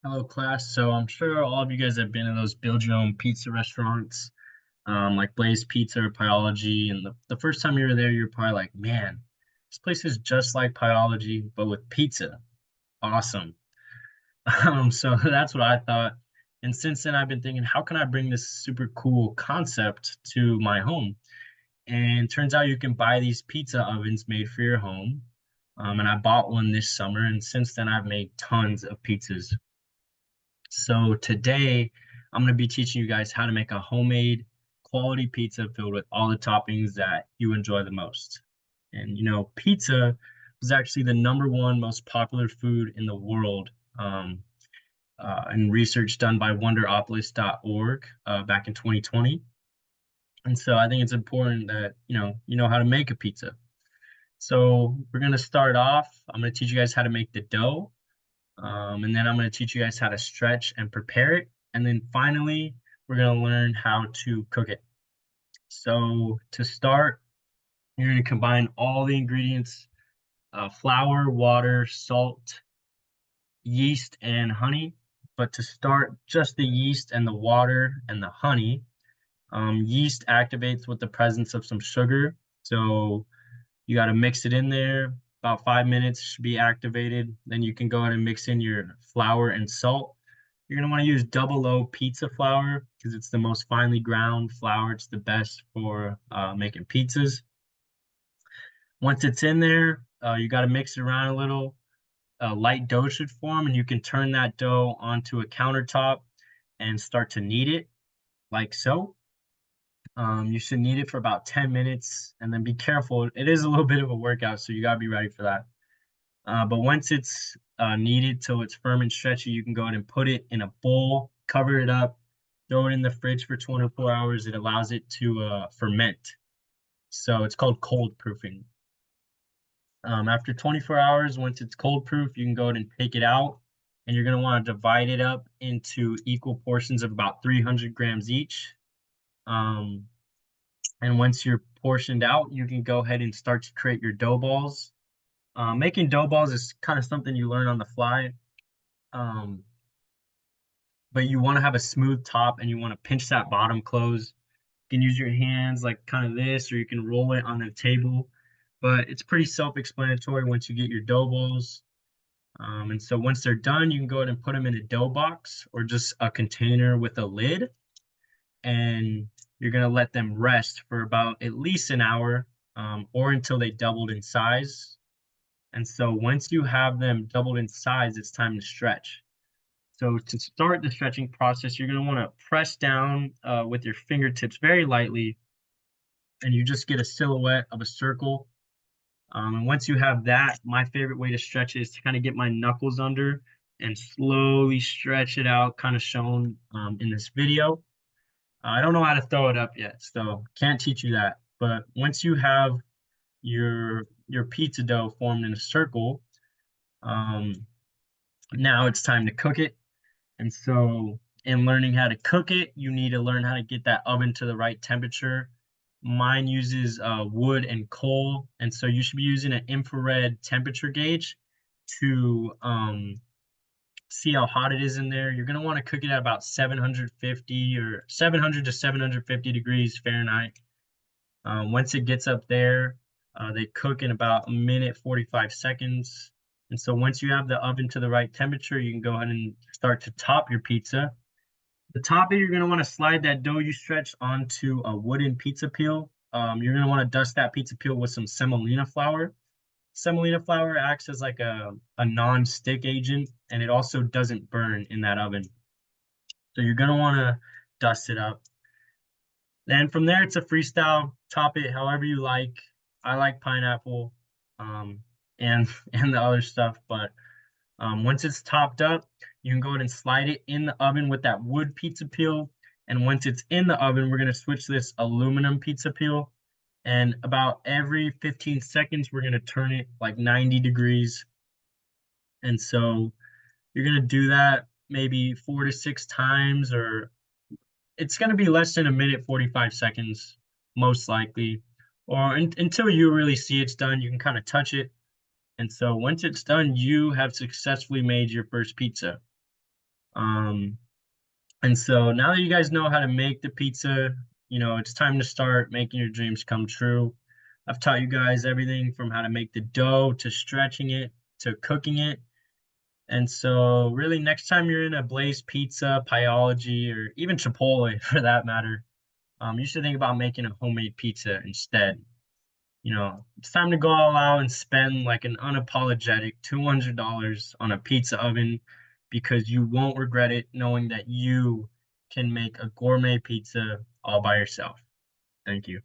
Hello, class. So I'm sure all of you guys have been to those build your own pizza restaurants, like Blaze Pizza or Pyology. And the first time you were there, you're probably like, man, this place is just like Pyology, but with pizza. Awesome. So that's what I thought. And since then, I've been thinking, how can I bring this super cool concept to my home? And turns out you can buy these pizza ovens made for your home. And I bought one this summer, and since then, I've made tons of pizzas. So today I'm going to be teaching you guys how to make a homemade quality pizza filled with all the toppings that you enjoy the most. And pizza was actually the number one most popular food in the world, in research done by wonderopolis.org back in 2020. And so I think it's important that you know how to make a pizza. So we're going to start off. I'm going to teach you guys how to make the dough. And then I'm going to teach you guys how to stretch and prepare it. And then finally, we're going to learn how to cook it. So to start, you're going to combine all the ingredients, flour, water, salt, yeast, and honey. But to start, just the yeast and the water and the honey. Yeast activates with the presence of some sugar. So you got to mix it in there. About 5 minutes should be activated. Then you can go ahead and mix in your flour and salt. You're going to want to use double O pizza flour because it's the most finely ground flour. It's the best for making pizzas. Once it's in there, you got to mix it around a little. A light dough should form, and you can turn that dough onto a countertop and start to knead it like so. You should knead it for about 10 minutes and then be careful. It is a little bit of a workout, so you got to be ready for that. But once it's kneaded till it's firm and stretchy, you can go ahead and put it in a bowl, cover it up, throw it in the fridge for 24 hours. It allows it to ferment. So it's called cold proofing. After 24 hours, once it's cold proof, you can go ahead and take it out. And you're going to want to divide it up into equal portions of about 300 grams each. Um, And once you're portioned out, you can go ahead and start to create your dough balls. Making dough balls is kind of something you learn on the fly. Um, but you want to have a smooth top and you want to pinch that bottom close. You can use your hands like kind of this, or you can roll it on the table. But it's pretty self-explanatory once you get your dough balls. And so once they're done, you can go ahead and put them in a dough box or just a container with a lid. And you're going to let them rest for about at least an hour, or until they doubled in size. And so once you have them doubled in size, it's time to stretch. So to start the stretching process, you're going to want to press down with your fingertips very lightly, and you just get a silhouette of a circle. And once you have that, my favorite way to stretch it is to kind of get my knuckles under and slowly stretch it out, kind of shown in this video. I don't know how to throw it up yet, so can't teach you that. But once you have your pizza dough formed in a circle, um, now it's time to cook it. And so in learning how to cook it, you need to learn how to get that oven to the right temperature. Mine uses wood and coal, and so you should be using an infrared temperature gauge to see how hot it is in there. You're going to want to cook it at about 750 or 700 to 750 degrees Fahrenheit. Once it gets up there, they cook in about a minute 45 seconds. And so once you have the oven to the right temperature, you can go ahead and start to top your pizza. The topping, you're going to want to slide that dough you stretched onto a wooden pizza peel. You're going to want to dust that pizza peel with some semolina flour. Semolina flour acts as like a non-stick agent, and it also doesn't burn in that oven. So you're going to want to dust it up. Then from there, it's a freestyle. Top it however you like. I like pineapple, and and the other stuff. But once it's topped up, you can go ahead and slide it in the oven with that wood pizza peel. And once it's in the oven, we're gonna switch this aluminum pizza peel. And about every 15 seconds, we're gonna turn it like 90 degrees. And so you're gonna do that maybe 4 to 6 times, or it's going to be less than a minute 45 seconds, most likely, or until you really see it's done. You can kind of touch it. And so once it's done, you have successfully made your first pizza. Um, and so now that you guys know how to make the pizza, it's time to start making your dreams come true. I've taught you guys everything from how to make the dough to stretching it to cooking it. And so, really, next time you're in a Blaze Pizza, Pyology, or even Chipotle for that matter, you should think about making a homemade pizza instead. It's time to go all out and spend like an unapologetic $200 on a pizza oven because you won't regret it knowing that you can make a gourmet pizza all by yourself. Thank you.